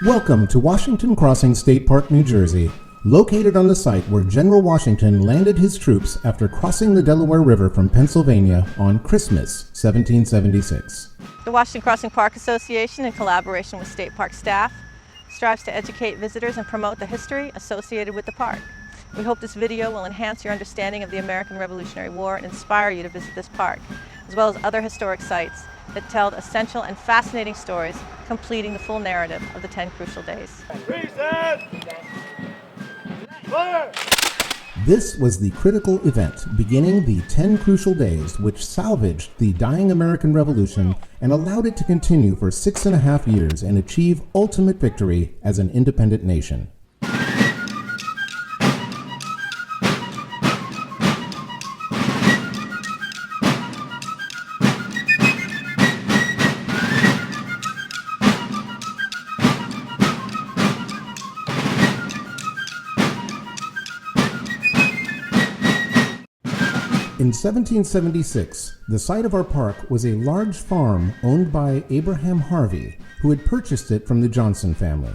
Welcome to Washington Crossing State Park, New Jersey, located on the site where General Washington landed his troops after crossing the Delaware River from Pennsylvania on Christmas, 1776. The Washington Crossing Park Association, in collaboration with State Park staff, strives to educate visitors and promote the history associated with the park. We hope this video will enhance your understanding of the American Revolutionary War and inspire you to visit this park, as well as other historic sites that tell essential and fascinating stories, completing the full narrative of the 10 crucial days. This was the critical event beginning the 10 crucial days, which salvaged the dying American Revolution and allowed it to continue for 6.5 years and achieve ultimate victory as an independent nation. In 1776, the site of our park was a large farm owned by Abraham Harvey, who had purchased it from the Johnson family.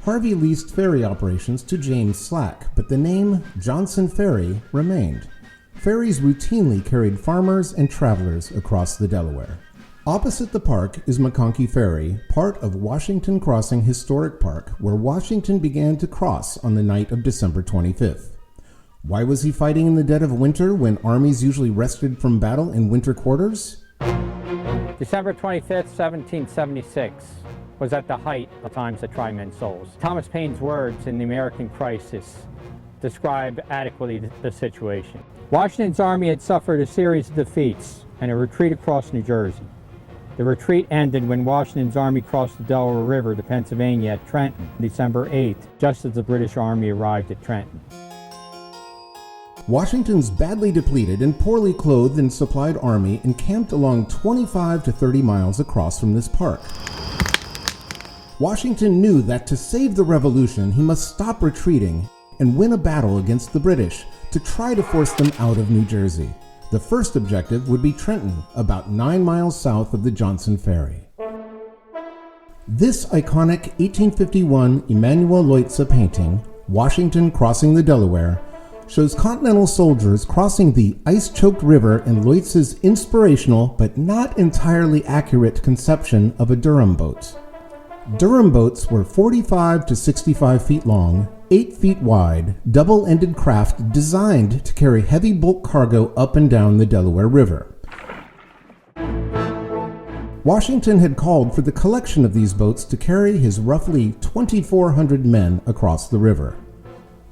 Harvey leased ferry operations to James Slack, but the name Johnson Ferry remained. Ferries routinely carried farmers and travelers across the Delaware. Opposite the park is McConkey Ferry, part of Washington Crossing Historic Park, where Washington began to cross on the night of December 25th. Why was he fighting in the dead of winter when armies usually rested from battle in winter quarters? December 25th, 1776 was at the height of times that try men's souls. Thomas Paine's words in The American Crisis describe adequately the situation. Washington's army had suffered a series of defeats and a retreat across New Jersey. The retreat ended when Washington's army crossed the Delaware River to Pennsylvania at Trenton, December 8th, just as the British army arrived at Trenton. Washington's badly depleted and poorly clothed and supplied army encamped along 25 to 30 miles across from this park. Washington knew that to save the revolution, he must stop retreating and win a battle against the British to try to force them out of New Jersey. The first objective would be Trenton, about 9 miles south of the Johnson Ferry. This iconic 1851 Emanuel Leutze painting, Washington Crossing the Delaware, shows Continental soldiers crossing the ice-choked river in Leutze's inspirational but not entirely accurate conception of a Durham boat. Durham boats were 45 to 65 feet long, 8 feet wide, double-ended craft designed to carry heavy bulk cargo up and down the Delaware River. Washington had called for the collection of these boats to carry his roughly 2,400 men across the river.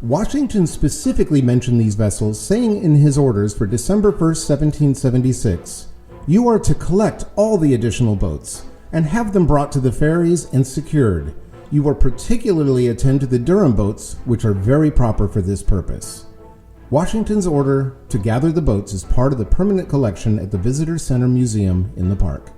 Washington specifically mentioned these vessels, saying in his orders for December 1st, 1776, "You are to collect all the additional boats and have them brought to the ferries and secured. You are particularly attend to the Durham boats, which are very proper for this purpose." Washington's order to gather the boats is part of the permanent collection at the Visitor Center Museum in the park.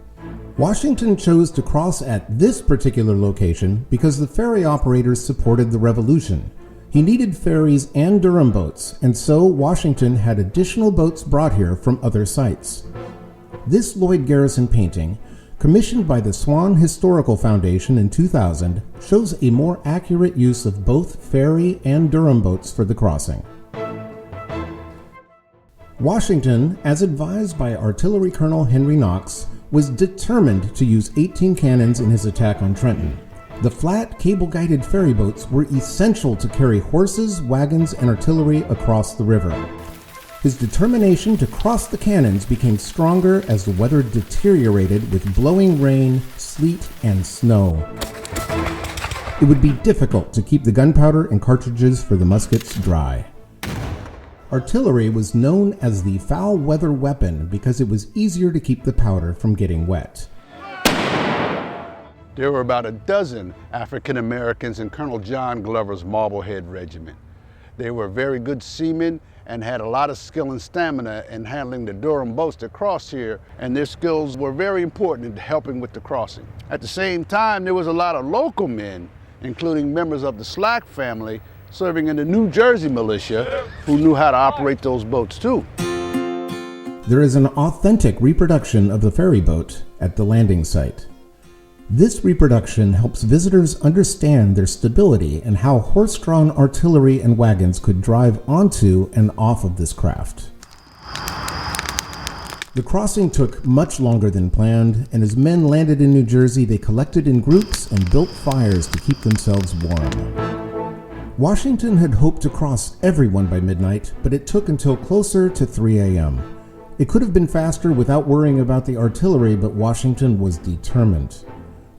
Washington chose to cross at this particular location because the ferry operators supported the revolution. He needed ferries and Durham boats, and so Washington had additional boats brought here from other sites. This Lloyd Garrison painting, commissioned by the Swan Historical Foundation in 2000, shows a more accurate use of both ferry and Durham boats for the crossing. Washington, as advised by Artillery Colonel Henry Knox, was determined to use 18 cannons in his attack on Trenton. The flat, cable-guided ferry boats were essential to carry horses, wagons, and artillery across the river. His determination to cross the cannons became stronger as the weather deteriorated with blowing rain, sleet, and snow. It would be difficult to keep the gunpowder and cartridges for the muskets dry. Artillery was known as the foul-weather weapon because it was easier to keep the powder from getting wet. There were about a dozen African Americans in Colonel John Glover's Marblehead Regiment. They were very good seamen and had a lot of skill and stamina in handling the Durham boats that crossed here, and their skills were very important in helping with the crossing. At the same time, there was a lot of local men, including members of the Slack family, serving in the New Jersey militia who knew how to operate those boats too. There is an authentic reproduction of the ferry boat at the landing site. This reproduction helps visitors understand their stability and how horse-drawn artillery and wagons could drive onto and off of this craft. The crossing took much longer than planned, and as men landed in New Jersey, they collected in groups and built fires to keep themselves warm. Washington had hoped to cross everyone by midnight, but it took until closer to 3 a.m. It could have been faster without worrying about the artillery, but Washington was determined.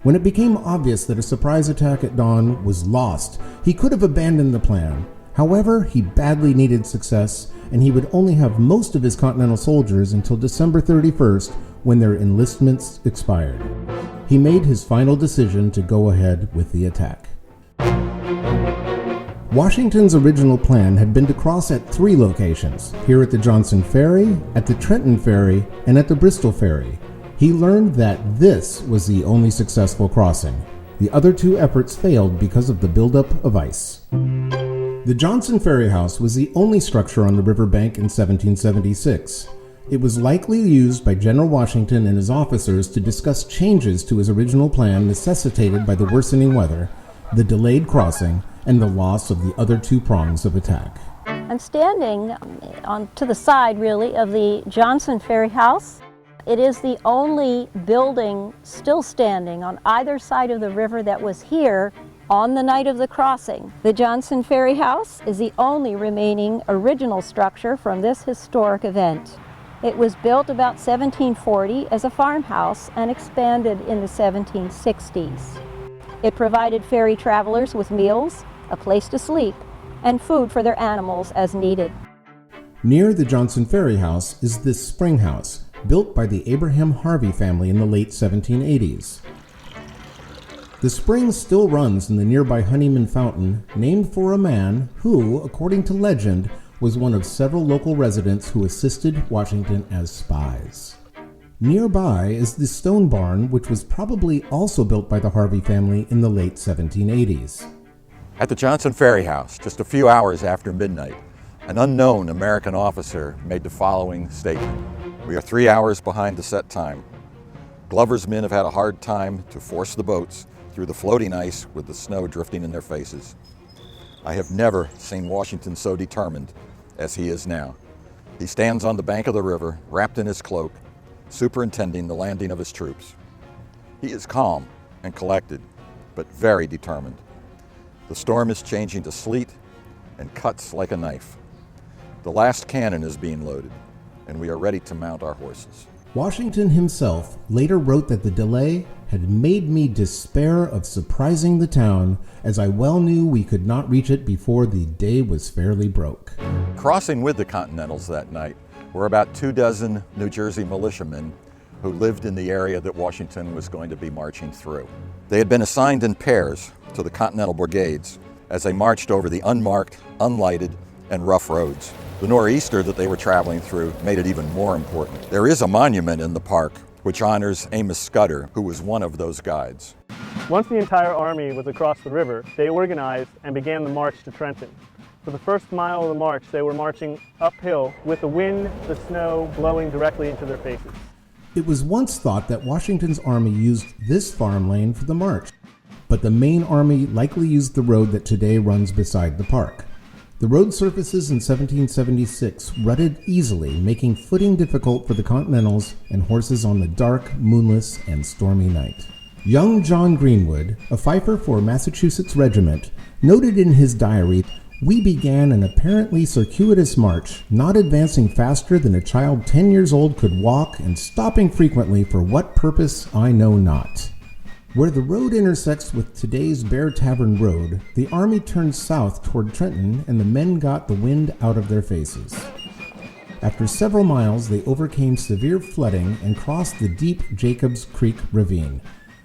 When it became obvious that a surprise attack at dawn was lost, he could have abandoned the plan. However, he badly needed success, and he would only have most of his Continental soldiers until December 31st, when their enlistments expired. He made his final decision to go ahead with the attack. Washington's original plan had been to cross at 3 locations, here at the Johnson Ferry, at the Trenton Ferry, and at the Bristol Ferry. He learned that this was the only successful crossing. The other 2 efforts failed because of the buildup of ice. The Johnson Ferry House was the only structure on the riverbank in 1776. It was likely used by General Washington and his officers to discuss changes to his original plan necessitated by the worsening weather, the delayed crossing, and the loss of the other 2 prongs of attack. I'm standing to the side, really, of the Johnson Ferry House. It is the only building still standing on either side of the river that was here on the night of the crossing. The Johnson Ferry House is the only remaining original structure from this historic event. It was built about 1740 as a farmhouse and expanded in the 1760s. It provided ferry travelers with meals, a place to sleep, and food for their animals as needed. Near the Johnson Ferry House is this spring house, built by the Abraham Harvey family in the late 1780s. The spring still runs in the nearby Honeyman Fountain, named for a man who, according to legend, was one of several local residents who assisted Washington as spies. Nearby is the stone barn, which was probably also built by the Harvey family in the late 1780s. At the Johnson Ferry House, just a few hours after midnight, an unknown American officer made the following statement. "We are 3 hours behind the set time. Glover's men have had a hard time to force the boats through the floating ice with the snow drifting in their faces. I have never seen Washington so determined as he is now. He stands on the bank of the river, wrapped in his cloak, superintending the landing of his troops. He is calm and collected, but very determined. The storm is changing to sleet and cuts like a knife. The last cannon is being loaded, and we are ready to mount our horses." Washington himself later wrote that the delay had made me despair of surprising the town, as I well knew we could not reach it before the day was fairly broke. Crossing with the Continentals that night were about 24 New Jersey militiamen who lived in the area that Washington was going to be marching through. They had been assigned in pairs to the Continental brigades as they marched over the unmarked, unlighted, and rough roads. The nor'easter that they were traveling through made it even more important. There is a monument in the park which honors Amos Scudder, who was one of those guides. Once the entire army was across the river, they organized and began the march to Trenton. For the first mile of the march, they were marching uphill with the wind, the snow blowing directly into their faces. It was once thought that Washington's army used this farm lane for the march, but the main army likely used the road that today runs beside the park. The road surfaces in 1776 rutted easily, making footing difficult for the Continentals and horses on the dark, moonless, and stormy night. Young John Greenwood, a fifer for a Massachusetts regiment, noted in his diary, "We began an apparently circuitous march, not advancing faster than a child 10 years old could walk, and stopping frequently for what purpose I know not." Where the road intersects with today's Bear Tavern Road, the army turned south toward Trenton, and the men got the wind out of their faces. After several miles, they overcame severe flooding and crossed the deep Jacobs Creek ravine.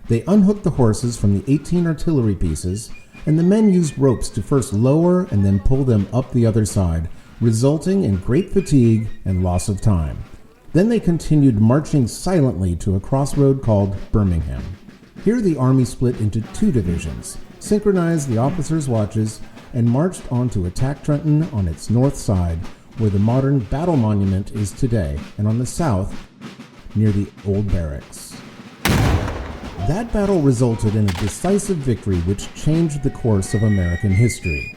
They unhooked the horses from the 18 artillery pieces, and the men used ropes to first lower and then pull them up the other side, resulting in great fatigue and loss of time. Then they continued marching silently to a crossroad called Birmingham. Here the army split into 2 divisions, synchronized the officers' watches, and marched on to attack Trenton on its north side, where the modern battle monument is today, and on the south, near the old barracks. That battle resulted in a decisive victory which changed the course of American history.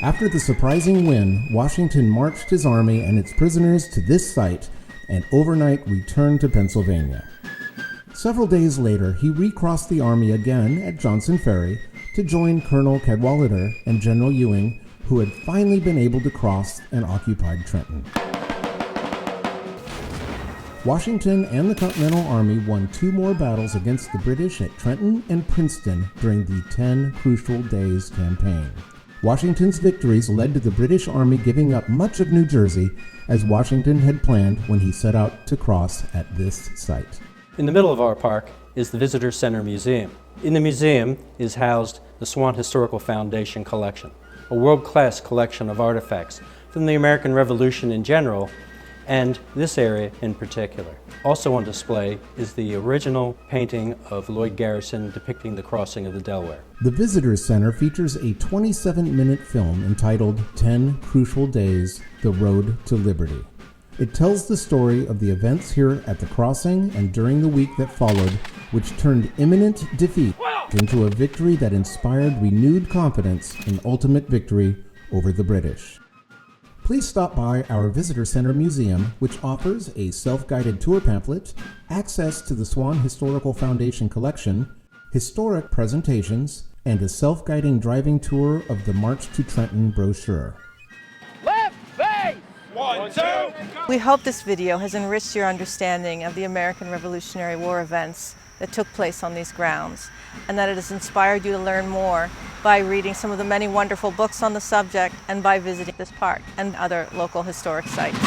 After the surprising win, Washington marched his army and its prisoners to this site and overnight returned to Pennsylvania. Several days later, he recrossed the army again at Johnson Ferry to join Colonel Cadwalader and General Ewing, who had finally been able to cross and occupied Trenton. Washington and the Continental Army won 2 more battles against the British at Trenton and Princeton during the 10 Crucial Days campaign. Washington's victories led to the British Army giving up much of New Jersey, as Washington had planned when he set out to cross at this site. In the middle of our park is the Visitor Center Museum. In the museum is housed the Swan Historical Foundation collection, a world-class collection of artifacts from the American Revolution in general and this area in particular. Also on display is the original painting of Lloyd Garrison depicting the crossing of the Delaware. The Visitors Center features a 27-minute film entitled 10 Crucial Days, The Road to Liberty. It tells the story of the events here at the crossing and during the week that followed, which turned imminent defeat into a victory that inspired renewed confidence in ultimate victory over the British. Please stop by our Visitor Center Museum, which offers a self-guided tour pamphlet, access to the Swan Historical Foundation collection, historic presentations, and a self-guiding driving tour of the March to Trenton brochure. Left base! 1, 2! We hope this video has enriched your understanding of the American Revolutionary War events that took place on these grounds, and that it has inspired you to learn more by reading some of the many wonderful books on the subject and by visiting this park and other local historic sites.